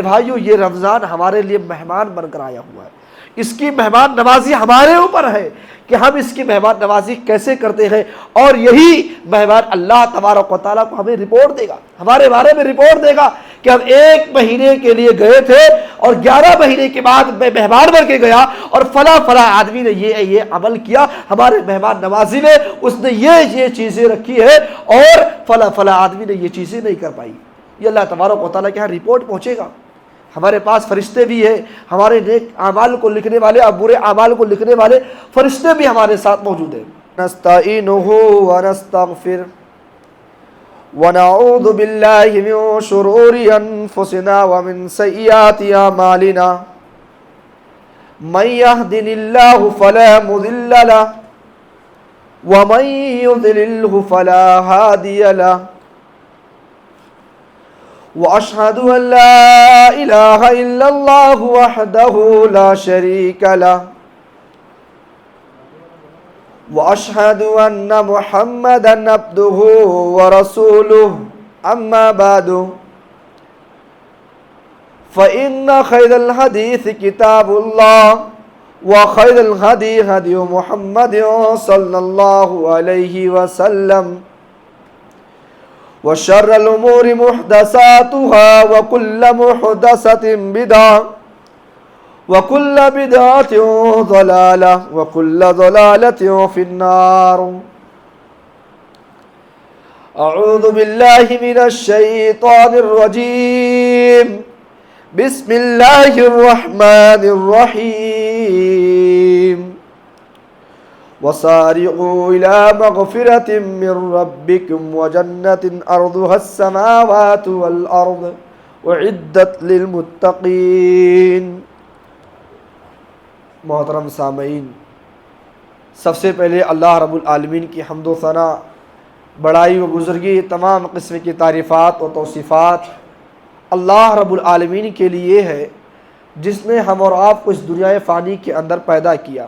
بھائیو یہ رمضان ہمارے لیے مہمان بن کر آیا ہوا ہے، اس کی مہمان نوازی ہمارے اوپر ہے کہ ہم اس کی مہمان نوازی کیسے کرتے ہیں، اور یہی مہمان اللہ تبارک و تعالیٰ کو ہمیں رپورٹ دے گا، ہمارے بارے میں رپورٹ دے گا کہ ہم 1 مہینے کے لیے گئے تھے اور 11 مہینے کے بعد میں مہمان بن کے گیا اور فلاں آدمی نے یہ عمل کیا، ہمارے مہمان نوازی میں اس نے یہ چیزیں رکھی ہے اور فلاں آدمی نے یہ چیزیں نہیں کر پائی۔ یہ اللہ تبارک و تعالیٰ کے ہاں رپورٹ پہنچے گا۔ ہمارے پاس فرشتے بھی ہیں، ہمارے نیک اعمال کو لکھنے والے اور برے اعمال کو لکھنے والے فرشتے بھی ہمارے ساتھ موجود ہیں۔ نستعینہ ونستغفر ونعوذ باللہ من شرور انفسنا ومن سیئات اعمالنا من يهد اللہ فلا مضل له ومن يضلل فلا هادی له وأشهد أن لا إله إلا الله وحده لا شريك له وأشهد أن محمدا عبده ورسوله أما بعد فإن خير الحديث كتاب الله وخير الهدي هدي محمد صلى الله عليه وسلم وشر الأمور محدثاتها وكل محدثة بدعة وكل بدعة ضلالة وكل ضلالة في النار۔ أعوذ بالله من الشيطان الرجيم، بسم الله الرحمن الرحيم۔ وسارعوا إلى مغفرة من ربكم وجنة أرضها السماوات والأرض وعدت للمتقين۔ محترم سامعین، سب سے پہلے اللہ رب العالمین کی حمد و ثنا، بڑائی و بزرگی، تمام قسم کی تعریفات و توصیفات اللہ رب العالمین کے لیے ہے، جس نے ہم اور آپ کو اس دنیا فانی کے اندر پیدا کیا،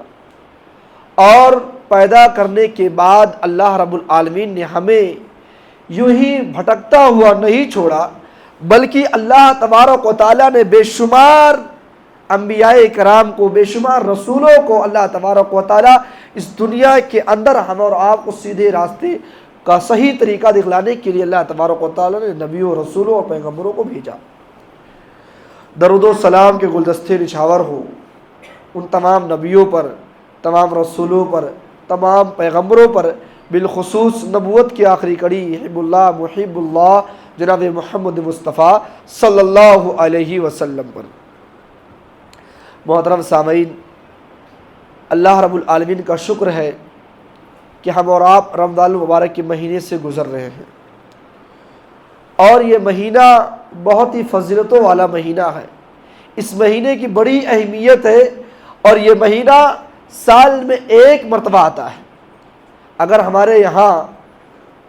اور پیدا کرنے کے بعد اللہ رب العالمین نے ہمیں یوں ہی بھٹکتا ہوا نہیں چھوڑا، بلکہ اللہ تبارک و تعالیٰ نے بے شمار انبیاء کرام کو، بے شمار رسولوں کو اللہ تبارک و تعالیٰ اس دنیا کے اندر ہم اور آپ کو سیدھے راستے کا صحیح طریقہ دکھلانے کے لیے اللہ تبارک و تعالیٰ نے نبیوں، رسولوں اور پیغمبروں کو بھیجا۔ درود و سلام کے گلدستے نچھاور ہو ان تمام نبیوں پر، تمام رسولوں پر، تمام پیغمبروں پر، بالخصوص نبوت کی آخری کڑی حب اللہ محب اللہ جناب محمد مصطفیٰ صلی اللہ علیہ وسلم پر۔ محترم سامعین، اللہ رب العالمین کا شکر ہے کہ ہم اور آپ رمضان المبارک کے مہینے سے گزر رہے ہیں، اور یہ مہینہ بہت ہی فضیلتوں والا مہینہ ہے۔ اس مہینے کی بڑی اہمیت ہے، اور یہ مہینہ سال میں 1 مرتبہ آتا ہے۔ اگر ہمارے یہاں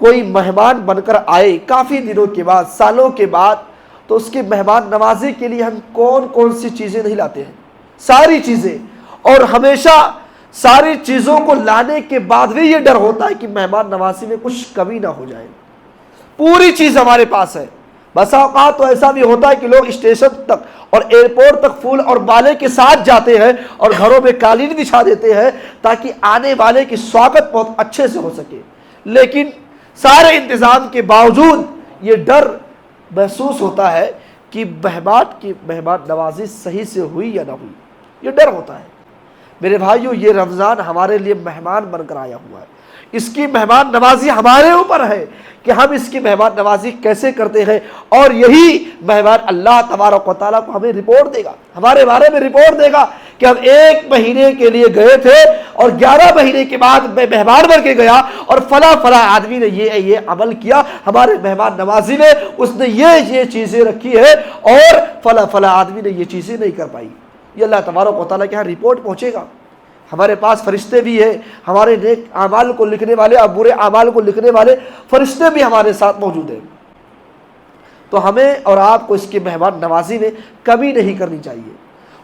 کوئی مہمان بن کر آئے کافی دنوں کے بعد، سالوں کے بعد، تو اس کی مہمان نوازی کے لیے ہم کون سی چیزیں نہیں لاتے ہیں، ساری چیزیں، اور ہمیشہ ساری چیزوں کو لانے کے بعد بھی یہ ڈر ہوتا ہے کہ مہمان نوازی میں کچھ کمی نہ ہو جائے۔ پوری چیز ہمارے پاس ہے۔ بسا اوقات تو ایسا بھی ہوتا ہے کہ لوگ اسٹیشن تک اور ایئرپورٹ تک پھول اور بالے کے ساتھ جاتے ہیں اور گھروں میں قالین بچھا دیتے ہیں تاکہ آنے والے کی سواگت بہت اچھے سے ہو سکے، لیکن سارے انتظام کے باوجود یہ ڈر محسوس ہوتا ہے کہ مہمان نوازی صحیح سے ہوئی یا نہ ہوئی، یہ ڈر ہوتا ہے۔ میرے بھائیو، یہ رمضان ہمارے لیے مہمان بن کر آیا ہوا ہے، اس کی مہمان نوازی ہمارے اوپر ہے کہ ہم اس کی مہمان نوازی کیسے کرتے ہیں، اور یہی مہمان اللہ تبارک و تعالیٰ کو ہمیں رپورٹ دے گا، ہمارے بارے میں رپورٹ دے گا کہ ہم 1 مہینے کے لیے گئے تھے اور 11 مہینے کے بعد میں مہمان بن کے گیا اور فلاں آدمی نے یہ عمل کیا، ہمارے مہمان نوازی میں اس نے یہ چیزیں رکھی ہے اور فلاں آدمی نے یہ چیزیں نہیں کر پائی۔ یہ اللہ تبارک و تعالیٰ کے ہاں رپورٹ پہنچے گا۔ ہمارے پاس فرشتے بھی ہیں، ہمارے نیک اعمال کو لکھنے والے اور برے اعمال کو لکھنے والے فرشتے بھی ہمارے ساتھ موجود ہیں۔ تو ہمیں اور آپ کو اس کی مہمان نوازی میں کمی نہیں کرنی چاہیے۔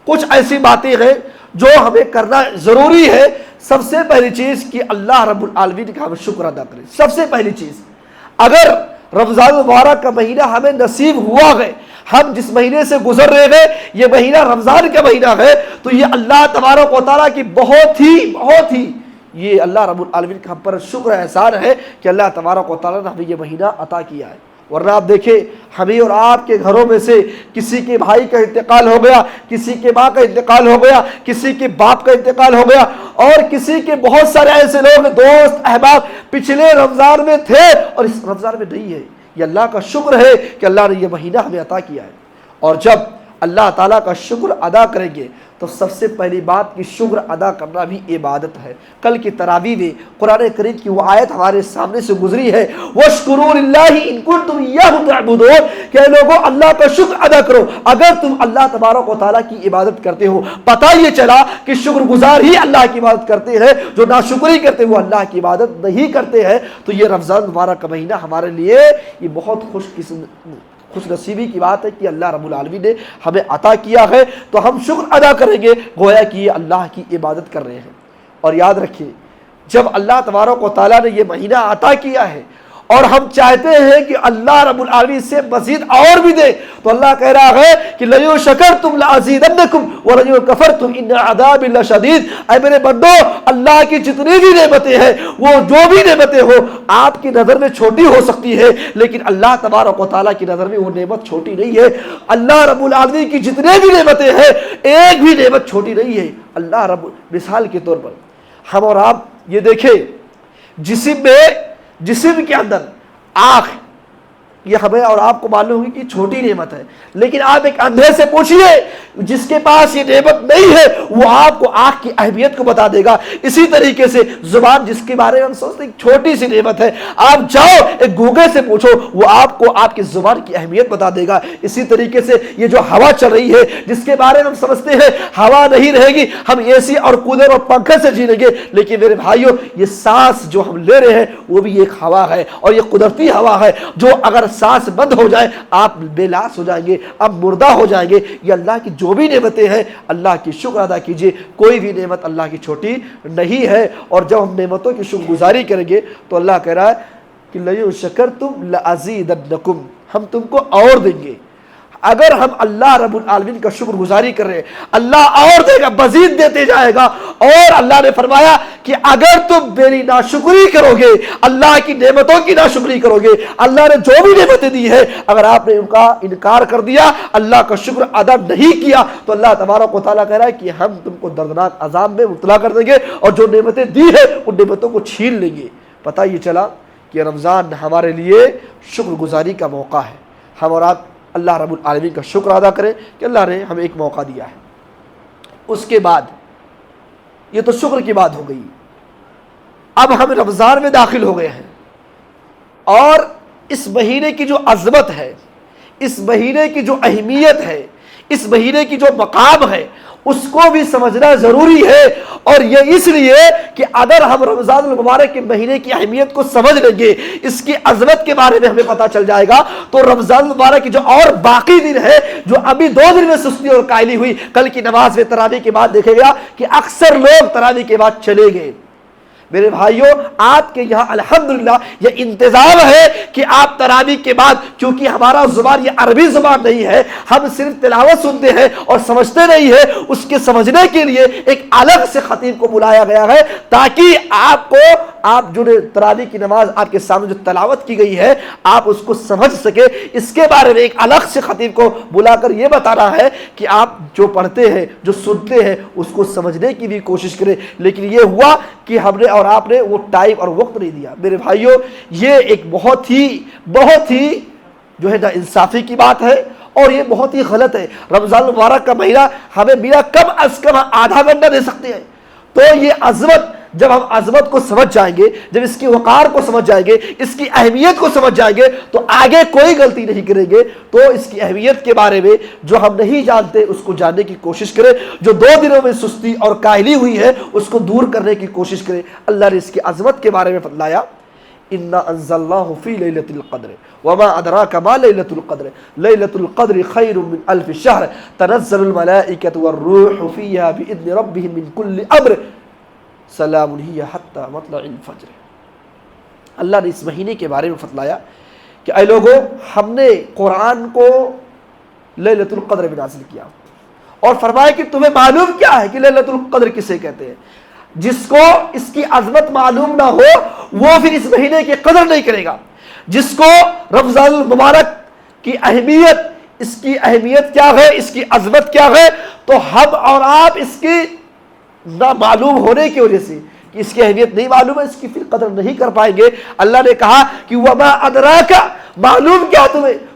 کچھ ایسی باتیں ہیں جو ہمیں کرنا ضروری ہے۔ سب سے پہلی چیز کہ اللہ رب العالمین کا ہم شکر ادا کریں۔ سب سے پہلی چیز، اگر رمضان المبارک کا مہینہ ہمیں نصیب ہوا ہے، ہم جس مہینے سے گزر رہے ہیں یہ مہینہ رمضان کا مہینہ ہے، تو یہ اللہ تبارک و تعالیٰ کی بہت ہی یہ اللہ رب العالمین کا ہم پر شکر احسان ہے کہ اللہ تبارک و تعالیٰ نے ہمیں یہ مہینہ عطا کیا ہے۔ ورنہ آپ دیکھیں ہمیں اور آپ کے گھروں میں سے کسی کے بھائی کا انتقال ہو گیا، کسی کے ماں کا انتقال ہو گیا، کسی کے باپ کا انتقال ہو گیا، اور کسی کے بہت سارے ایسے لوگ دوست احباب پچھلے رمضان میں تھے اور اس رمضان میں نہیں ہے۔ یہ اللہ کا شکر ہے کہ اللہ نے یہ مہینہ ہمیں عطا کیا ہے۔ اور جب اللہ تعالیٰ کا شکر ادا کریں گے تو سب سے پہلی بات کہ شکر ادا کرنا بھی عبادت ہے۔ کل کی تراویح میں قرآن کریم کی وہ آیت ہمارے سامنے سے گزری ہے، وَاشْكُرُوا لِلَّهِ إِن كُنتُمْ إِيَّاهُ تَعْبُدُونَ، کہ لوگوں اللہ کا شکر ادا کرو اگر تم اللہ تبارک و تعالیٰ کی عبادت کرتے ہو۔ پتہ یہ چلا کہ شکر گزار ہی اللہ کی عبادت کرتے ہیں، جو ناشکری کرتے وہ اللہ کی عبادت نہیں کرتے ہیں۔ تو یہ رمضان مبارک کا مہینہ ہمارے لیے یہ بہت خوش نصیبی کی بات ہے کہ اللہ رب العالمین نے ہمیں عطا کیا ہے، تو ہم شکر ادا کریں گے گویا کہ یہ اللہ کی عبادت کر رہے ہیں۔ اور یاد رکھیے جب اللہ تبارک و تعالیٰ نے یہ مہینہ عطا کیا ہے اور ہم چاہتے ہیں کہ اللہ رب العالمین سے مزید اور بھی دے، تو اللہ کہہ رہا ہے کہ لَئِن شَكَرْتُمْ لَأَزِيدَنَّكُمْ وَلَئِن كَفَرْتُمْ إِنَّ عَذَابِي لَشَدِيدٌ۔ اے میرے بندو، اللہ کی جتنی بھی نعمتیں ہیں، وہ جو بھی نعمتیں ہو آپ کی نظر میں چھوٹی ہو سکتی ہے، لیکن اللہ تبارک و تعالیٰ کی نظر میں وہ نعمت چھوٹی نہیں ہے۔ اللہ رب العالمین کی جتنے بھی نعمتیں ہیں ایک بھی نعمت چھوٹی نہیں ہے۔ اللہ رب مثال کے طور پر ہم اور آپ یہ دیکھیں جسم کے اندر آنکھ، یہ ہمیں اور آپ کو معلوم ہے کہ چھوٹی نعمت ہے، لیکن آپ ایک اندھے سے پوچھئے جس کے پاس یہ نعمت نہیں ہے وہ آپ کو آنکھ کی اہمیت کو بتا دے گا۔ اسی طریقے سے زبان جس کے بارے میں ہم سوچتے ہیں چھوٹی سی نعمت ہے، آپ جاؤ ایک گونگے سے پوچھو وہ آپ کو آپ کی زبان کی اہمیت بتا دے گا۔ اسی طریقے سے یہ جو ہوا چل رہی ہے جس کے بارے میں ہم سمجھتے ہیں ہوا نہیں رہے گی، ہم اے سی اور کولر اور پنکھے سے جی لیں گے، لیکن میرے بھائیوں یہ سانس جو ہم لے رہے ہیں وہ بھی ایک ہوا ہے، اور یہ قدرتی ہوا ہے جو اگر سانس بند ہو جائے آپ بے لاس ہو جائیں گے، آپ مردہ ہو جائیں گے۔ یہ اللہ کی جو بھی نعمتیں ہیں اللہ کی شکر ادا کیجئے، کوئی بھی نعمت اللہ کی چھوٹی نہیں ہے۔ اور جب ہم نعمتوں کی شکر گزاری کریں گے تو اللہ کہہ رہا ہے کہ لَئِن شَكَرْتُمْ لَأَزِيدَنَّكُمْ، ہم تم کو اور دیں گے۔ اگر ہم اللہ رب العالمین کا شکر گزاری کر رہے ہیں اللہ اور دے گا، مزید دیتے جائے گا۔ اور اللہ نے فرمایا کہ اگر تم میری ناشکری کرو گے، اللہ کی نعمتوں کی ناشکری کرو گے، اللہ نے جو بھی نعمتیں دی ہے اگر آپ نے ان کا انکار کر دیا، اللہ کا شکر ادا نہیں کیا، تو اللہ تبارک و تعالیٰ کہہ رہا ہے کہ ہم تم کو دردناک عذاب میں مبتلا کر دیں گے اور جو نعمتیں دی ہیں ان نعمتوں کو چھین لیں گے۔ پتہ یہ چلا کہ رمضان ہمارے لیے شکر گزاری کا موقع ہے۔ ہم اور آپ اللہ رب العالمین کا شکر ادا کریں کہ اللہ نے ہمیں ایک موقع دیا ہے۔ اس کے بعد یہ تو شکر کی بات ہو گئی، اب ہم رمضان میں داخل ہو گئے ہیں، اور اس مہینے کی جو عظمت ہے، اس مہینے کی جو اہمیت ہے، اس مہینے کی جو مقام ہے اس کو بھی سمجھنا ضروری ہے۔ اور یہ اس لیے کہ اگر ہم رمضان المبارک کے مہینے کی اہمیت کو سمجھ لیں گے، اس کی عظمت کے بارے میں ہمیں پتہ چل جائے گا، تو رمضان المبارک کی جو اور باقی دن ہے، جو ابھی 2 دن میں سستی اور کائلی ہوئی، کل کی نماز میں تراویح کے بعد دیکھے گا کہ اکثر لوگ تراویح کے بعد چلے گئے۔ میرے بھائیوں آپ کے یہاں الحمدللہ یہ انتظام ہے کہ آپ تراویح کے بعد، کیونکہ ہمارا زبان یہ عربی زبان نہیں ہے، ہم صرف تلاوت سنتے ہیں اور سمجھتے نہیں ہیں، اس کے سمجھنے کے لیے ایک الگ سے خطیب کو بلایا گیا ہے تاکہ آپ جو تراویح کی نماز آپ کے سامنے جو تلاوت کی گئی ہے آپ اس کو سمجھ سکے۔ اس کے بارے میں ایک الگ سے خطیب کو بلا کر یہ بتانا ہے کہ آپ جو پڑھتے ہیں جو سنتے ہیں اس کو سمجھنے کی بھی کوشش کریں۔ لیکن یہ ہوا کہ ہم نے اور آپ نے وہ ٹائم اور وقت نہیں دیا۔ میرے بھائیوں یہ ایک بہت ہی جو ہے نا انصافی کی بات ہے، اور یہ بہت ہی غلط ہے۔ رمضان المبارک کا مہینہ ہمیں بنا کم از کم آدھا گھنٹہ دے سکتے ہیں، تو یہ عظمت جب ہم عظمت کو سمجھ جائیں گے، جب اس کی وقار کو سمجھ جائیں گے، اس کی اہمیت کو سمجھ جائیں گے، تو آگے کوئی غلطی نہیں کریں گے۔ تو اس کی اہمیت کے بارے میں جو ہم نہیں جانتے اس کو جاننے کی کوشش کریں، جو 2 دنوں میں سستی اور کاہلی ہوئی ہے اس کو دور کرنے کی کوشش کریں۔ اللہ نے اس کی عظمت کے بارے میں بتلایا، اِنَّا أَنزَلْنَاهُ فِي لَيْلَةِ الْقَدْرِ وَمَا أَدْرَاكَ مَا لَيْلَةُ الْقَدْرِ لَيْلَةُ الْقَدْرِ خَيْرٌ مِّنْ أَلْفِ شَهْرٍ تَنَزَّلُ الْمَلَائِكَةُ وَالرُّوحُ فِيهَا بِإِذْنِ رَبِّهِم مِّن كُلِّ أَمْرٍ سلام ہی حتی مطلع الفجر۔ اللہ نے اس مہینے کے بارے میں بتلایا کہ اے لوگوں، ہم نے قرآن کو لیلۃ القدر بھی نازل کیا، اور فرمایا کہ تمہیں معلوم کیا ہے کہ لیلۃ القدر کسے کہتے ہیں؟ جس کو اس کی عظمت معلوم نہ ہو وہ پھر اس مہینے کی قدر نہیں کرے گا۔ جس کو رمضان المبارک کی اہمیت، اس کی اہمیت کیا ہے، اس کی عظمت کیا ہے، تو ہم اور آپ اس کی نہ معلوم ہونے کی وجہ سے کہ اس کی اہمیت نہیں معلوم ہے، اس کی پھر قدر نہیں کر پائیں گے۔ اللہ نے کہا کہ وما ادراک، معلوم کیا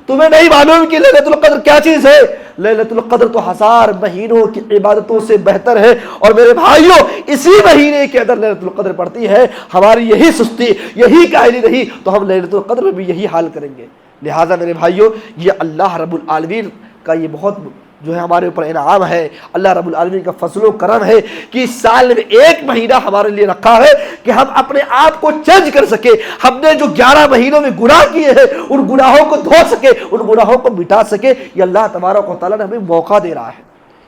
تمہیں نہیں معلوم کہ لیلۃ القدر کیا چیز ہے؟ لیلۃ القدر تو 1000 مہینوں کی عبادتوں سے بہتر ہے، اور میرے بھائیوں اسی مہینے کے اندر لیلۃ القدر پڑتی ہے۔ ہماری یہی سستی، یہی کاہلی رہی تو ہم لیلۃ القدر میں بھی یہی حال کریں گے۔ لہٰذا میرے بھائیوں یہ اللہ رب العالمین کا یہ بہت جو ہے ہمارے اوپر انعام ہے، اللہ رب العالمین کا فضل و کرم ہے کہ اس سال میں ایک مہینہ ہمارے لیے رکھا ہے کہ ہم اپنے آپ کو چینج کر سکے۔ ہم نے جو 11 مہینوں میں گناہ کیے ہیں ان گناہوں کو دھو سکے، ان گناہوں کو مٹا سکے۔ یہ اللہ تبارک و تعالیٰ نے ہمیں موقع دے رہا ہے،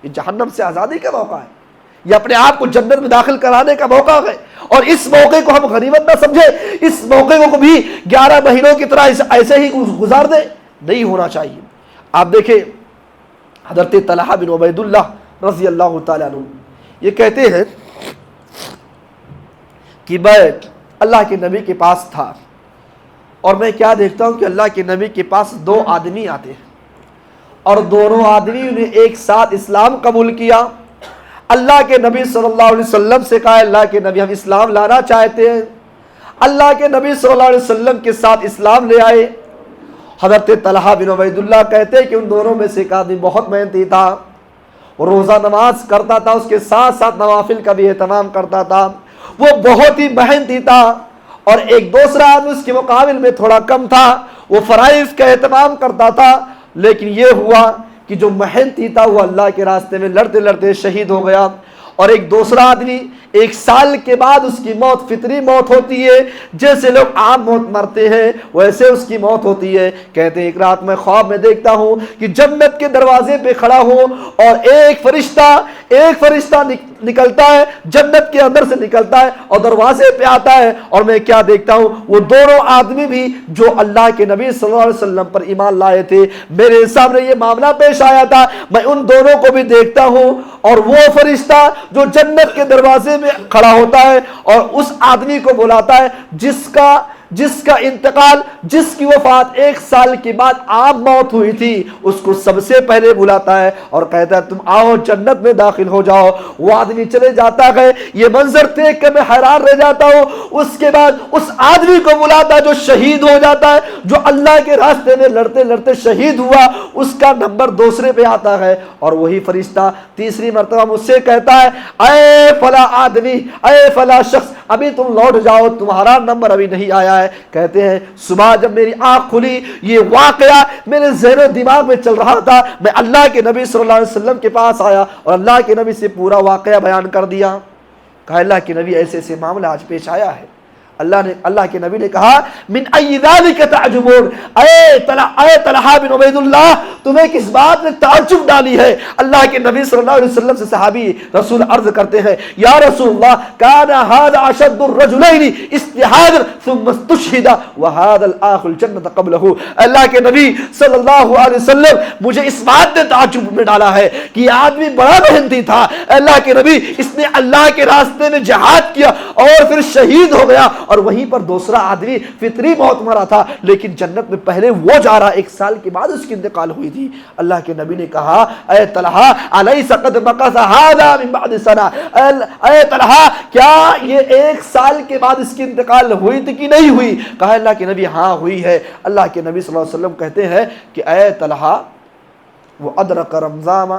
یہ جہنم سے آزادی کا موقع ہے، یہ اپنے آپ کو جنت میں داخل کرانے کا موقع ہے، اور اس موقع کو ہم غنیمت نہ سمجھے، اس موقع کو بھی 11 مہینوں کی طرح ایسے ہی گزار دے، نہیں ہونا چاہیے۔ آپ دیکھیں حضرت طلحہ بن عبید اللہ رضی اللہ تعالیٰ عنہ یہ کہتے ہیں کہ میں اللہ کے نبی کے پاس تھا، اور میں کیا دیکھتا ہوں کہ اللہ کے نبی کے پاس 2 آدمی آتے ہیں، اور دونوں آدمیوں نے ایک ساتھ اسلام قبول کیا۔ اللہ کے نبی صلی اللہ علیہ وسلم سے کہا اللہ کے نبی ہم اسلام لانا چاہتے ہیں۔ اللہ کے نبی صلی اللہ علیہ وسلم کے ساتھ اسلام لے آئے۔ حضرت طلحہ بن عبید اللہ کہتے ہیں کہ ان دونوں میں سے ایک آدمی بہت محنتی تھا، وہ روزہ نماز کرتا تھا، اس کے ساتھ ساتھ نوافل کا بھی اہتمام کرتا تھا، وہ بہت ہی محنتی تھا۔ اور ایک دوسرا آدمی اس کے مقابل میں تھوڑا کم تھا، وہ فرائض کا اہتمام کرتا تھا، لیکن یہ ہوا کہ جو محنتی تھا وہ اللہ کے راستے میں لڑتے لڑتے شہید ہو گیا۔ اور ایک دوسرا آدمی 1 سال کے بعد اس کی موت فطری موت ہوتی ہے، جیسے لوگ عام موت مرتے ہیں ویسے اس کی موت ہوتی ہے۔ کہتے ہیں ایک رات میں خواب میں دیکھتا ہوں کہ جنت کے دروازے پہ کھڑا ہوں، اور ایک فرشتہ نکلتا ہے، جنت کے اندر سے نکلتا ہے اور دروازے پہ آتا ہے، اور میں کیا دیکھتا ہوں وہ دونوں آدمی بھی جو اللہ کے نبی صلی اللہ علیہ وسلم پر ایمان لائے تھے، میرے سامنے یہ معاملہ پیش آیا تھا، میں ان دونوں کو بھی دیکھتا ہوں، اور وہ فرشتہ جو جنت کے دروازے میں کھڑا ہوتا ہے اور اس آدمی کو بلاتا ہے جس کا انتقال، جس کی وفات 1 سال کے بعد عام موت ہوئی تھی، اس کو سب سے پہلے بلاتا ہے اور کہتا ہے تم آؤ جنت میں داخل ہو جاؤ۔ وہ آدمی چلے جاتا ہے، یہ منظر دیکھ کر میں حیران رہ جاتا ہوں۔ اس کے بعد اس آدمی کو بلاتا ہے جو شہید ہو جاتا ہے، جو اللہ کے راستے میں لڑتے لڑتے شہید ہوا، اس کا نمبر دوسرے پہ آتا ہے، اور وہی فرشتہ تیسری مرتبہ مجھ سے کہتا ہے اے فلاں آدمی، اے فلاں شخص، ابھی تم لوٹ جاؤ، تمہارا نمبر ابھی نہیں آیا ہے۔ کہتے ہیں صبح جب میری آنکھ کھلی یہ واقعہ میرے ذہن و دماغ میں چل رہا تھا، میں اللہ کے نبی صلی اللہ علیہ وسلم کے پاس آیا اور اللہ کے نبی سے پورا واقعہ بیان کر دیا۔ کہا اللہ کے نبی ایسے ایسے معاملہ آج پیش آیا ہے۔ اللہ کے نبی نے کہا من ای ذالک تعجبون، اے طلحہ بن عبید اللہ تمہیں کس بات نے تعجب ڈالی ہے؟ اللہ کے نبی صلی اللہ علیہ وسلم سے صحابی رسول عرض کرتے ہیں یا رسول اللہ کان ھذا اشد الرجلین استحاضا ثم استشهد وهذا الاخر الجنۃ قبلہ۔ اللہ کے نبی صلی اللہ علیہ وسلم مجھے اس بات نے تعجب میں ڈالا ہے کہ یہ آدمی بڑا محنتی تھا، اللہ کے نبی اس نے اللہ کے راستے میں جہاد کیا اور پھر شہید ہو گیا، اور وہیں پر دوسرا آدمی فطری موت مرا تھا، لیکن جنت میں پہلے وہ جا رہا، 1 سال کے بعد اس کی انتقال ہوئی تھی۔ اللہ کے نبی نے کہا اے طلحہ الیس قد مکث ھذا من بعد سنہ، اے طلحہ کیا یہ 1 سال کے بعد اس کی انتقال ہوئی تھی کہ نہیں ہوئی؟ کہا اللہ کے نبی ہاں ہوئی ہے۔ اللہ کے نبی صلی اللہ علیہ وسلم کہتے ہیں کہ اے طلحہ وہ ادرک رمضان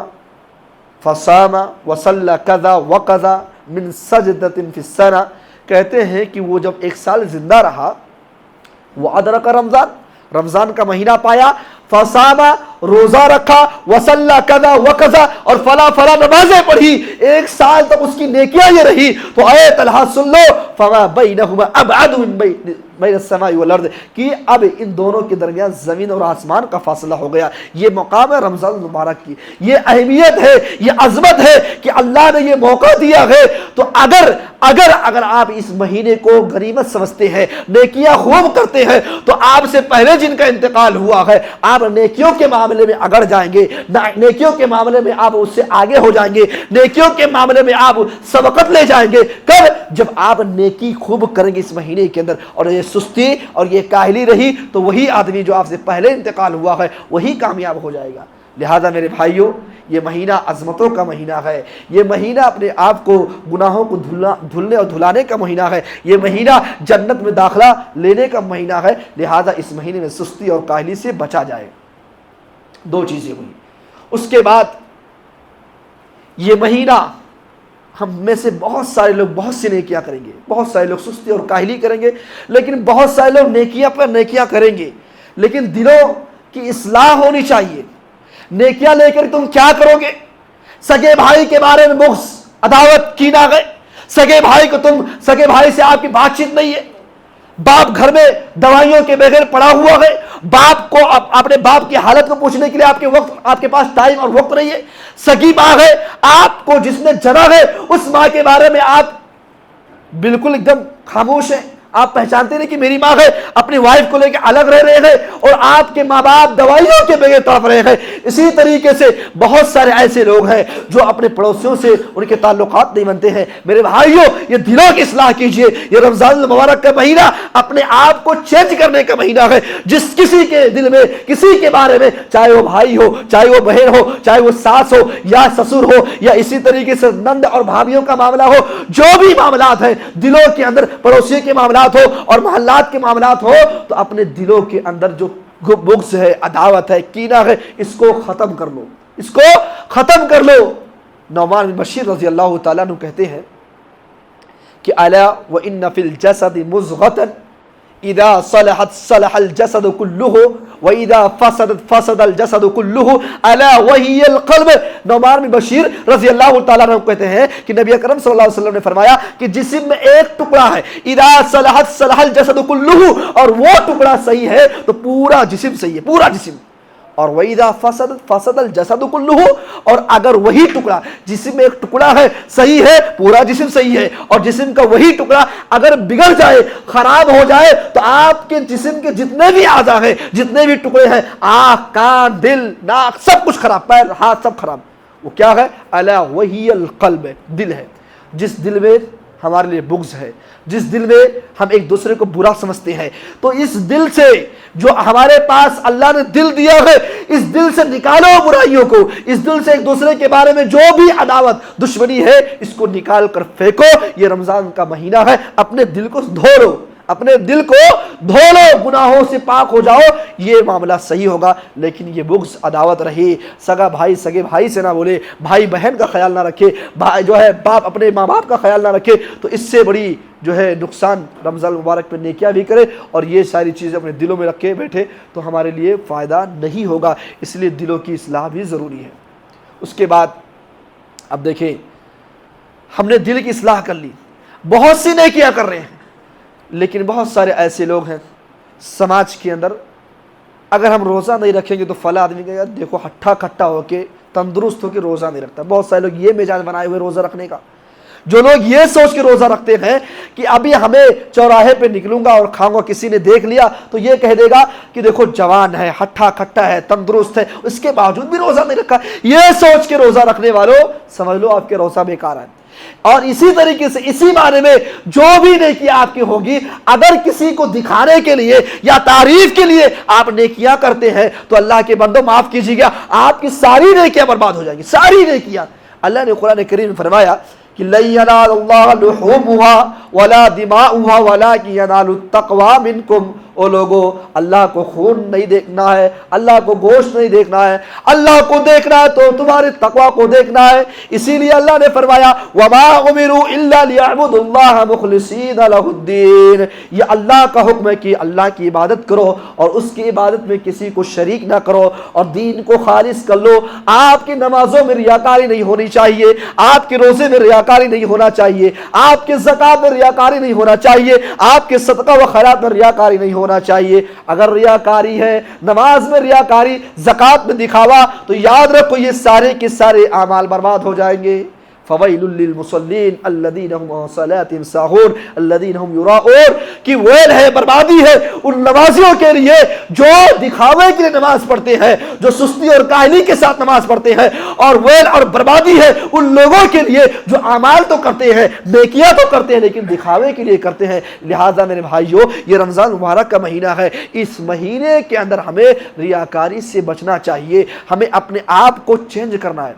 فصام وصلى كذا وكذا من سجدۃ فی السنہ، کہتے ہیں کہ وہ جب 1 سال زندہ رہا، وہ ادرک رمضان کا مہینہ پایا، فصاما روزہ رکھا، وصلی کذا وکذا اور فلا نمازیں پڑھی، 1 سال تک اس کی نیکیاں یہ رہی۔ تو اے طلحہ سن لو فما بینہما ابعد من بین السماء والارض، کہ اب ان دونوں کے درمیان زمین اور آسمان کا فاصلہ ہو گیا۔ یہ مقام ہے رمضان المبارک کی، یہ اہمیت ہے، یہ عظمت ہے کہ اللہ نے یہ موقع دیا ہے۔ تو اگر آپ اس مہینے کو غنیمت سمجھتے ہیں، نیکیاں خوب کرتے ہیں، تو آپ سے پہلے جن کا انتقال ہوا ہے، آپ نیکیوں کے معاملے معاملے میں اگڑ جائیں گے، نیکیوں کے معاملے میں آپ اس سے آگے ہو جائیں گے، نیکیوں کے معاملے میں آپ سبقت لے جائیں گے۔ کب؟ جب آپ نیکی خوب کریں گے اس مہینے کے اندر، اور یہ سستی اور یہ کاہلی رہی تو وہی آدمی جو آپ سے پہلے انتقال ہوا ہے وہی کامیاب ہو جائے گا۔ لہذا میرے بھائیوں، یہ مہینہ عظمتوں کا مہینہ ہے، یہ مہینہ اپنے آپ کو گناہوں کو دھلنے اور دھلانے کا مہینہ ہے، یہ مہینہ جنت میں داخلہ لینے کا مہینہ ہے۔ لہذا اس مہینے میں سستی اور کاہلی سے بچا جائے۔ دو چیزیں ہوئی۔ اس کے بعد یہ مہینہ ہم میں سے بہت سارے لوگ بہت سی نیکیاں کریں گے، بہت سارے لوگ سستی اور کاہلی کریں گے، لیکن بہت سارے لوگ نیکیاں پر نیکیاں کریں گے، لیکن دلوں کی اصلاح ہونی چاہیے۔ نیکیاں لے کر تم کیا کرو گے؟ سگے بھائی کے بارے میں بغض، عداوت، کینہ ہے، سگے بھائی سے آپ کی بات چیت نہیں ہے، باپ گھر میں دوائیوں کے بغیر پڑا ہوا ہے، باپ کو اپنے باپ کی حالت کو پوچھنے کے لیے آپ کے پاس ٹائم اور وقت نہیں ہے، سگی ماں ہے، آپ کو جس نے جنا ہے اس ماں کے بارے میں آپ بالکل ایک دم خاموش ہیں، آپ پہچانتے نہیں کہ میری ماں ہے، اپنی وائف کو لے کے الگ رہ رہے ہیں، اور آپ کے ماں باپ دوائیوں کے بغیر تڑپ رہے ہیں۔ اسی طریقے سے بہت سارے ایسے لوگ ہیں جو اپنے پڑوسیوں سے ان کے تعلقات نہیں بنتے ہیں۔ میرے بھائیوں، یہ دلوں کی اصلاح کیجئے۔ یہ رمضان المبارک کا مہینہ اپنے آپ کو چینج کرنے کا مہینہ ہے۔ جس کسی کے دل میں کسی کے بارے میں، چاہے وہ بھائی ہو، چاہے وہ بہن ہو، چاہے وہ ساس ہو یا سسر ہو، یا اسی طریقے سے نند اور بھابھیوں کا معاملہ ہو، جو بھی معاملات ہیں دلوں کے اندر، پڑوسی کے معاملات ہو اور محلات کے معاملات ہو، تو اپنے دلوں کے اندر جو بغض ہے، عداوت ہے، کینہ ہے، اس کو ختم کر لو، اس کو ختم کر لو۔ نعمان بن بشیر رضی اللہ تعالیٰ عنہ کہتے ہیں کہ الا وان فی الجسد مضغۃ اذا صلحت صلح الجسد كله واذا فسدت فسد الجسد كله الا وهي القلب۔ نعمان بن بشیر رضی اللہ تعالیٰ عنہ کہتے ہیں کہ نبی اکرم صلی اللہ علیہ وسلم نے فرمایا کہ جسم میں ایک ٹکڑا ہے، اذا صلحت صلح الجسد كله، اور وہ ٹکڑا صحیح ہے تو پورا جسم صحیح ہے، پورا جسم۔ اور وَإِذَا فَسَدَتْ فَسَدَ الْجَسَدُ كُلُّهُ، اور اگر وہی ٹکڑا، جسم میں ایک ٹکڑا ہے صحیح ہے، پورا جسم صحیح ہے، اور جسم کا وہی ٹکڑا اگر بگڑ جائے، خراب ہو جائے، تو آپ کے جسم کے جتنے بھی اعضاء ہیں، جتنے بھی ٹکڑے ہیں، آنکھ، کان، دل، ناک، سب کچھ خراب، پیر، ہاتھ سب خراب۔ وہ کیا ہے؟ الا وہی القلب، دل ہے۔ جس دل میں ہمارے لیے بغض ہے، جس دل میں ہم ایک دوسرے کو برا سمجھتے ہیں، تو اس دل سے، جو ہمارے پاس اللہ نے دل دیا ہے، اس دل سے نکالو برائیوں کو، اس دل سے ایک دوسرے کے بارے میں جو بھی عداوت، دشمنی ہے، اس کو نکال کر پھینکو۔ یہ رمضان کا مہینہ ہے، اپنے دل کو دھو لو، اپنے دل کو دھو لو، گناہوں سے پاک ہو جاؤ، یہ معاملہ صحیح ہوگا۔ لیکن یہ بغض، عداوت رہی، سگا بھائی سگے بھائی سے نہ بولے، بھائی بہن کا خیال نہ رکھے، بھائی جو ہے باپ اپنے ماں باپ کا خیال نہ رکھے، تو اس سے بڑی جو ہے نقصان رمضان المبارک میں نیکیاں بھی کرے اور یہ ساری چیزیں اپنے دلوں میں رکھے بیٹھے تو ہمارے لیے فائدہ نہیں ہوگا۔ اس لیے دلوں کی اصلاح بھی ضروری ہے۔ اس کے بعد اب دیکھیں، ہم نے دل کی اصلاح کر لی، بہت سی نیکیاں کر رہے ہیں، لیکن بہت سارے ایسے لوگ ہیں سماج کے اندر، اگر ہم روزہ نہیں رکھیں گے تو فلاں آدمی کہے گا دیکھو ہٹھا کھٹا ہو کے، تندرست ہو کے روزہ نہیں رکھتا۔ بہت سارے لوگ یہ مزاج بنائے ہوئے روزہ رکھنے کا، جو لوگ یہ سوچ کے روزہ رکھتے ہیں کہ ابھی ہمیں چوراہے پہ نکلوں گا اور کھاؤں گا، کسی نے دیکھ لیا تو یہ کہہ دے گا کہ دیکھو جوان ہے، ہٹھا کھٹا ہے، تندرست ہے، اس کے باوجود بھی روزہ نہیں رکھا، یہ سوچ کے روزہ رکھنے والوں سمجھ لو آپ کے روزہ بیکار ہے۔ اور اسی طریقے سے اسی معنی میں جو بھی نیکیاں آپ کی ہوگی، اگر کسی کو دکھانے کے لیے یا تعریف کے لیے آپ نیکیاں کرتے ہیں تو اللہ کے بندوں معاف کیجیے گا، آپ کی ساری نیکیاں برباد ہو جائیں گی، ساری نیکیاں۔ اللہ نے قرآن کریم میں فرمایا کہ لن ينال اللہ لحومها ولا دماؤها ولكن ينال التقوى منكم۔ او لوگو، اللہ کو خون نہیں دیکھنا ہے، اللہ کو گوشت نہیں دیکھنا ہے، اللہ کو دیکھنا ہے تو تمہارے تقوی کو دیکھنا ہے۔ اسی لیے اللہ نے فرمایا وما امروا الا ليعبدوا الله مخلصين له الدين۔ یہ اللہ کا حکم ہے کہ اللہ کی عبادت کرو اور اس کی عبادت میں کسی کو شریک نہ کرو اور دین کو خالص کر لو۔ آپ کی نمازوں میں ریاکاری نہیں ہونی چاہیے، آپ کے روزے میں ریاکاری نہیں ہونا چاہیے، آپ کے زکوٰۃ میں ریاکاری نہیں ہونا چاہیے، آپ کے صدقہ و خیرات میں ریاکاری نہیں ہونا چاہیے۔ اگر ریاکاری ہے، نماز میں ریاکاری، زکوٰۃ میں دکھاوا، تو یاد رکھو یہ سارے کے سارے اعمال برباد ہو جائیں گے۔ فویل للمصلین الذین هم عن صلاتهم ساہون الذین هم یراؤون، کہ ویل ہے، بربادی ہے ان نمازیوں کے لیے جو دکھاوے کے لیے نماز پڑھتے ہیں، جو سستی اور کاہلی کے ساتھ نماز پڑھتے ہیں، اور ویل اور بربادی ہے ان لوگوں کے لیے جو اعمال تو کرتے ہیں، نیکیاں تو کرتے ہیں، لیکن دکھاوے کے لیے کرتے ہیں۔ لہذا میرے بھائیو، یہ رمضان مبارک کا مہینہ ہے، اس مہینے کے اندر ہمیں ریاکاری سے بچنا چاہیے، ہمیں اپنے آپ کو چینج کرنا ہے۔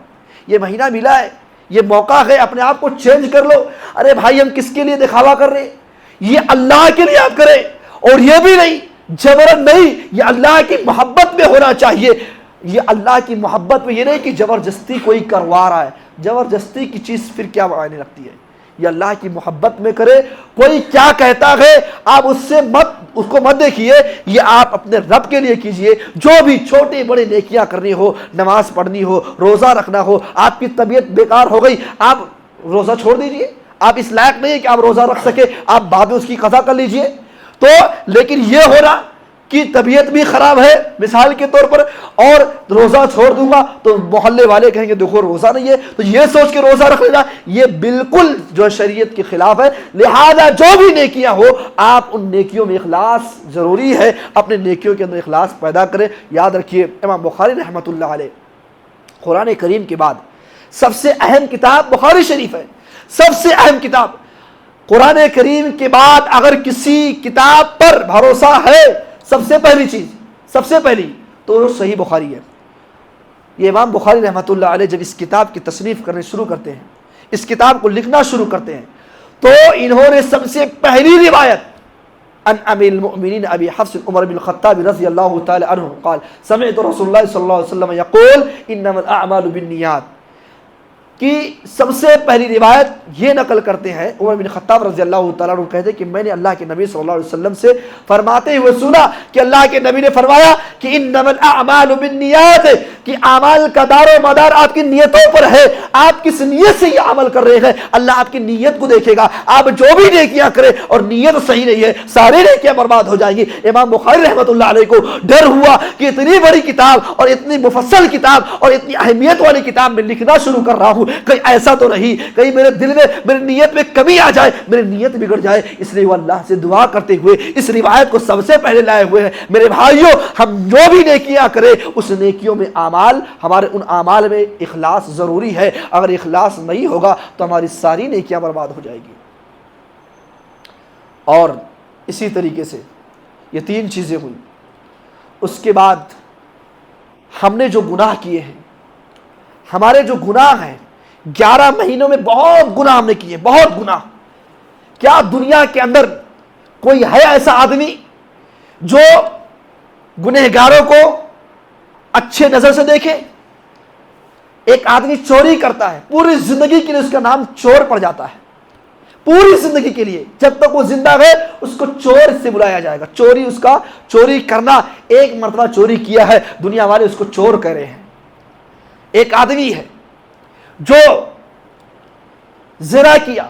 یہ مہینہ ملا ہے، یہ موقع ہے، اپنے آپ کو چینج کر لو۔ ارے بھائی ہم کس کے لیے دکھاوا کر رہے ہیں؟ یہ اللہ کے لیے آپ کریں، اور یہ بھی نہیں جبرن نہیں، یہ اللہ کی محبت میں ہونا چاہیے۔ یہ اللہ کی محبت میں، یہ نہیں کہ زبردستی کوئی کروا رہا ہے، زبردستی کی چیز پھر کیا معنی رکھتی ہے؟ یہ اللہ کی محبت میں کرے۔ کوئی کیا کہتا ہے آپ اس کو مت دیکھیے، یہ آپ اپنے رب کے لیے کیجئے۔ جو بھی چھوٹے بڑے نیکیاں کرنی ہو، نماز پڑھنی ہو، روزہ رکھنا ہو، آپ کی طبیعت بیکار ہو گئی، آپ روزہ چھوڑ دیجئے، آپ اس لائق نہیں ہے کہ آپ روزہ رکھ سکے، آپ بعد میں اس کی قضا کر لیجئے۔ تو لیکن یہ ہو رہا کہ طبیعت بھی خراب ہے مثال کے طور پر، اور روزہ چھوڑ دوں گا تو محلے والے کہیں گے دیکھو روزہ نہیں ہے، تو یہ سوچ کے روزہ رکھ لینا، یہ بالکل جو شریعت کے خلاف ہے۔ لہذا جو بھی نیکیاں ہو، آپ ان نیکیوں میں اخلاص ضروری ہے، اپنے نیکیوں کے اندر اخلاص پیدا کریں۔ یاد رکھیے امام بخاری رحمۃ اللہ علیہ، قرآن کریم کے بعد سب سے اہم کتاب بخاری شریف ہے، سب سے اہم کتاب۔ قرآن کریم کے بعد اگر کسی کتاب پر بھروسہ ہے، سب سے پہلی چیز، سب سے پہلی تو صحیح بخاری ہے۔ یہ امام بخاری رحمۃ اللہ علیہ جب اس کتاب کی تصنیف کرنے شروع کرتے ہیں، اس کتاب کو لکھنا شروع کرتے ہیں، تو انہوں نے سب سے پہلی روایت ان امیر المؤمنین ابی حفص عمر بن الخطاب رضی اللہ تعالی عنہ قال سمعت رسول اللہ صلی اللہ علیہ وسلم یقول انما الاعمال بالنیات، کہ سب سے پہلی روایت یہ نقل کرتے ہیں عمر بن خطاب رضی اللہ تعالیٰ عنہ، کہتے ہیں کہ میں نے اللہ کے نبی صلی اللہ علیہ وسلم سے فرماتے ہوئے سنا کہ اللہ کے نبی نے فرمایا کہ انما الاعمال بالنیات، کہ اعمال کا دار و مدار آپ کی نیتوں پر ہے، آپ کس نیت سے یہ عمل کر رہے ہیں، اللہ آپ کی نیت کو دیکھے گا۔ آپ جو بھی نیکیاں کریں اور نیت صحیح نہیں ہے، ساری نیکیاں برباد ہو جائیں گی۔ امام بخاری رحمۃ اللہ علیہ کو ڈر ہوا کہ اتنی بڑی کتاب اور اتنی مفصل کتاب اور اتنی اہمیت والی کتاب میں لکھنا شروع کر رہا ہوں، کہیں ایسا تو نہیں کہیں میرے دل میں میری نیت میں کمی آ جائے، میری نیت بگڑ جائے۔ اس لیے وہ اللہ سے دعا کرتے ہوئے اس روایت کو سب سے پہلے لائے ہوئے ہیں۔ میرے بھائیوں، ہم جو بھی نیکیاں کریں اس نیکیوں میں اعمال، ہمارے ان اعمال میں اخلاص ضروری ہے۔ اگر اخلاص نہیں ہوگا تو ہماری ساری نیکیاں برباد ہو جائے گی۔ اور اسی طریقے سے یہ تین چیزیں ہوئی۔ اس کے بعد ہم نے جو گناہ کیے ہیں، ہمارے جو گناہ ہیں، 11 مہینوں میں بہت گناہ ہم نے کیے، بہت گناہ۔ کیا دنیا کے اندر کوئی ہے ایسا آدمی جو گنہگاروں کو اچھے نظر سے دیکھے؟ ایک آدمی چوری کرتا ہے، پوری زندگی کے لیے اس کا نام چور پڑ جاتا ہے، پوری زندگی کے لیے جب تک وہ زندہ ہے اس کو چور سے بلایا جائے گا۔ چوری، اس کا چوری کرنا، ایک مرتبہ چوری کیا ہے دنیا والے اس کو چور کہہ رہے ہیں۔ ایک آدمی ہے جو زنا کیا،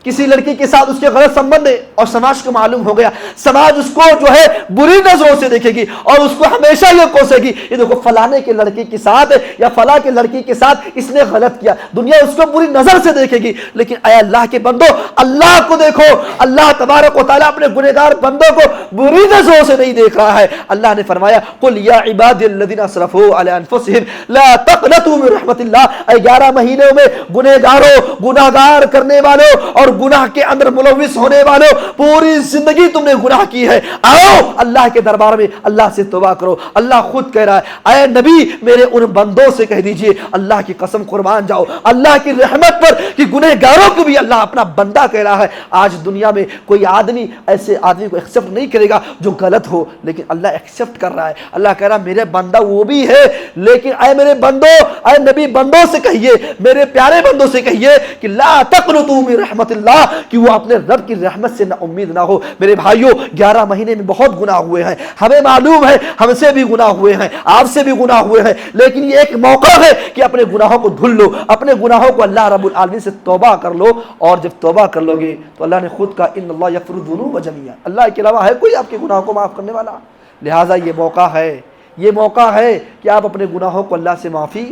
کسی لڑکی کے ساتھ اس کے غلط سمبند ہے اور سماج کو معلوم ہو گیا، سماج اس کو جو ہے بری نظروں سے دیکھے گی اور اس کو ہمیشہ یہ کوسے گی، یہ دیکھو فلانے کے لڑکی کے ساتھ یا فلاں کے لڑکی کے ساتھ اس نے غلط کیا، دنیا اس کو بری نظر سے دیکھے گی۔ لیکن اے اللہ کے بندو، اللہ کو دیکھو، اللہ تبارک و تعالیٰ اپنے گنہگار بندوں کو بری نظروں سے نہیں دیکھ رہا ہے۔ اللہ نے فرمایا قل یا عبادی الذین اسرفوا علی انفسہم لا تقنطوا من رحمت اللہ، اے 11 مہینوں میں گنہگاروں، گناہگار کرنے والوں اور گناہ کے اندر ملوث ہونے والوں، پوری زندگی تم نے گناہ کی ہے، آؤ اللہ کے دربار میں اللہ سے توبہ کرو۔ اللہ خود کہہ رہا ہے اے نبی میرے ان بندوں سے کہہ دیجئے، اللہ کی قسم قربان جاؤ اللہ کی رحمت پر کہ گنہگاروں کو بھی اللہ اپنا بندہ کہہ رہا ہے۔ آج دنیا میں کوئی آدمی ایسے آدمی کو ایکسپٹ نہیں کرے گا جو غلط ہو، لیکن اللہ ایکسپٹ کر رہا ہے۔ اللہ کہہ رہا ہے میرے بندہ وہ بھی ہے، لیکن اے میرے بندوں، اے نبی بندوں سے کہیے، میرے پیارے بندوں سے کہیے کہ لا تقنطوا من رحمت اللہ، کہ وہ اپنے رب کی رحمت سے نا امید نہ ہو۔ میرے بھائیوں، 11 مہینے میں بہت گناہ ہوئے ہیں، ہمیں معلوم ہے ہم سے بھی گناہ ہوئے ہیں، آپ سے بھی گناہ ہوئے ہیں، لیکن یہ ایک موقع ہے کہ اپنے گناہوں کو دھل لو، اپنے گناہوں کو اللہ رب العالمین سے توبہ کر لو، اور جب توبہ کر لو گے تو اللہ نے خود کہا ان اللہ یغفر الذنوب جميعا، اللہ کے علاوہ ہے کوئی آپ کے گناہوں کو معاف کرنے والا؟ لہٰذا یہ موقع ہے، یہ موقع ہے کہ آپ اپنے گناہوں کو اللہ سے معافی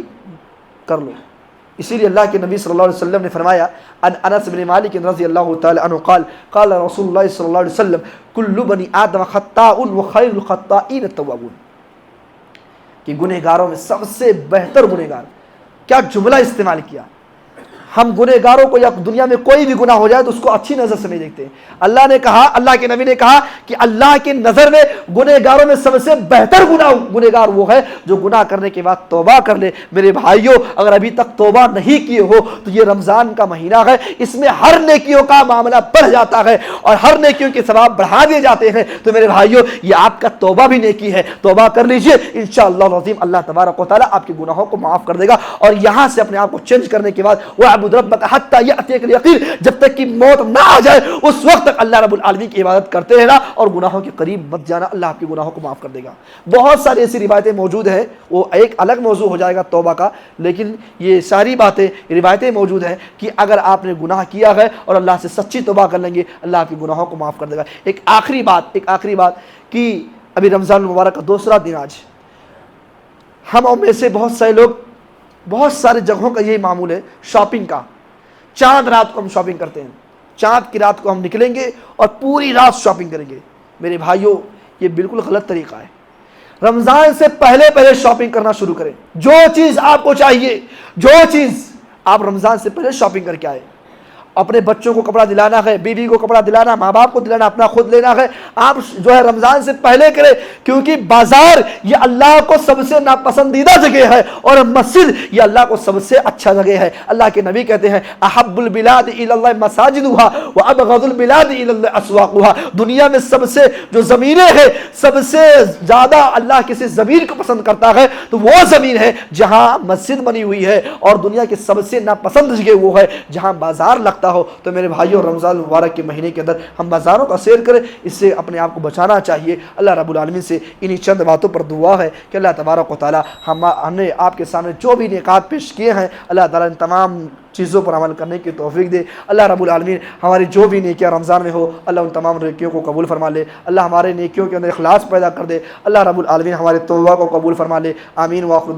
کر لو۔ اسی لیے اللہ کے نبی صلی اللہ علیہ وسلم نے فرمایا، ان انس بن مالک رضی اللہ تعالی عنہ قال قال رسول اللہ صلی اللہ علیہ وسلم کل بنی آدم خطاء وخیر الخطائین التوابون، کہ گنہگاروں میں سب سے بہتر گنہگار، کیا جملہ استعمال کیا! ہم گنہگاروں کو یا دنیا میں کوئی بھی گناہ ہو جائے تو اس کو اچھی نظر سے نہیں دیکھتے ہیں۔ اللہ نے کہا، اللہ کے نبی نے کہا کہ اللہ کی نظر میں گنہگاروں میں سب سے بہتر گنہگار وہ ہے جو گناہ کرنے کے بعد توبہ کر لے۔ میرے بھائیوں، اگر ابھی تک توبہ نہیں کیے ہو تو یہ رمضان کا مہینہ ہے، اس میں ہر نیکیوں کا معاملہ بڑھ جاتا ہے اور ہر نیکیوں کے ثواب بڑھا دیے جاتے ہیں۔ تو میرے بھائیوں، یہ آپ کا توبہ بھی نیکی ہے، توبہ کر لیجئے، انشاءاللہ العظیم اللہ تبارک و تعالی آپ کے گناہوں کو معاف کر دے گا۔ اور یہاں سے اپنے آپ کو چینج کرنے کے بعد وَاعْبُدْ رَبَّكَ حَتَّى يَأْتِيَكَ الْيَقِينُ، جب تک کہ موت نہ آ جائے اس وقت تک اللہ رب العالمین کی عبادت کرتے رہنا اور گناہوں کے قریب مت جانا، اللہ آپ کے گناہوں کو معاف کر دے گا۔ بہت ساری ایسی روایتیں موجود ہیں، وہ ایک الگ موضوع ہو جائے گا توبہ کا، لیکن یہ ساری باتیں روایتیں موجود ہیں کہ اگر آپ نے گناہ کیا ہے اور اللہ سے سچی توبہ کر لیں گے، اللہ آپ کے گناہوں کو معاف کر دے گا۔ ایک آخری بات کہ ابھی رمضان المبارک کا دوسرا دن آج، ہم میں سے بہت سارے لوگ، بہت سارے جگہوں کا یہی معمول ہے شاپنگ کا۔ چاند رات کو ہم شاپنگ کرتے ہیں، چاند کی رات کو ہم نکلیں گے اور پوری رات شاپنگ کریں گے۔ میرے بھائیوں، یہ بالکل غلط طریقہ ہے۔ رمضان سے پہلے شاپنگ کرنا شروع کریں۔ جو چیز آپ کو چاہیے، جو چیز آپ رمضان سے پہلے شاپنگ کر کے آئے۔ اپنے بچوں کو کپڑا دلانا ہے، بیوی کو کپڑا دلانا، ماں باپ کو دلانا، اپنا خود لینا ہے، آپ جو ہے رمضان سے پہلے کریں، کیونکہ بازار یہ اللہ کو سب سے ناپسندیدہ جگہ ہے اور مسجد یہ اللہ کو سب سے اچھا جگہ ہے۔ اللہ کے نبی کہتے ہیں احب البلاد الی اللہ مساجدها وابغض البلاد الی اللہ اسواقها، دنیا میں سب سے جو زمینیں ہیں، سب سے زیادہ اللہ کسی زمین کو پسند کرتا ہے تو وہ زمین ہے جہاں مسجد بنی ہوئی ہے، اور دنیا کی سب سے ناپسند جگہ وہ ہے جہاں بازار لگتا ہو۔ تو میرے بھائیوں، رمضان مبارک کے مہینے کے اندر ہم بازاروں کا سیر کریں، اس سے اپنے آپ کو بچانا چاہیے۔ اللہ رب العالمین سے انہی چند باتوں پر دعا ہے کہ اللہ تبارک و تعالی ہم نے آپ کے سامنے جو بھی نکات پیش کیے ہیں، اللہ تعالی ان تمام چیزوں پر عمل کرنے کی توفیق دے۔ اللہ رب العالمین ہماری جو بھی نیکیاں رمضان میں ہو، اللہ ان تمام نیکیوں کو قبول فرما لے۔ اللہ ہمارے نیکیوں کے اندر اخلاص پیدا کر دے۔ اللہ رب العالمین ہمارے توبہ کو قبول فرما لے۔ آمین۔ وآخر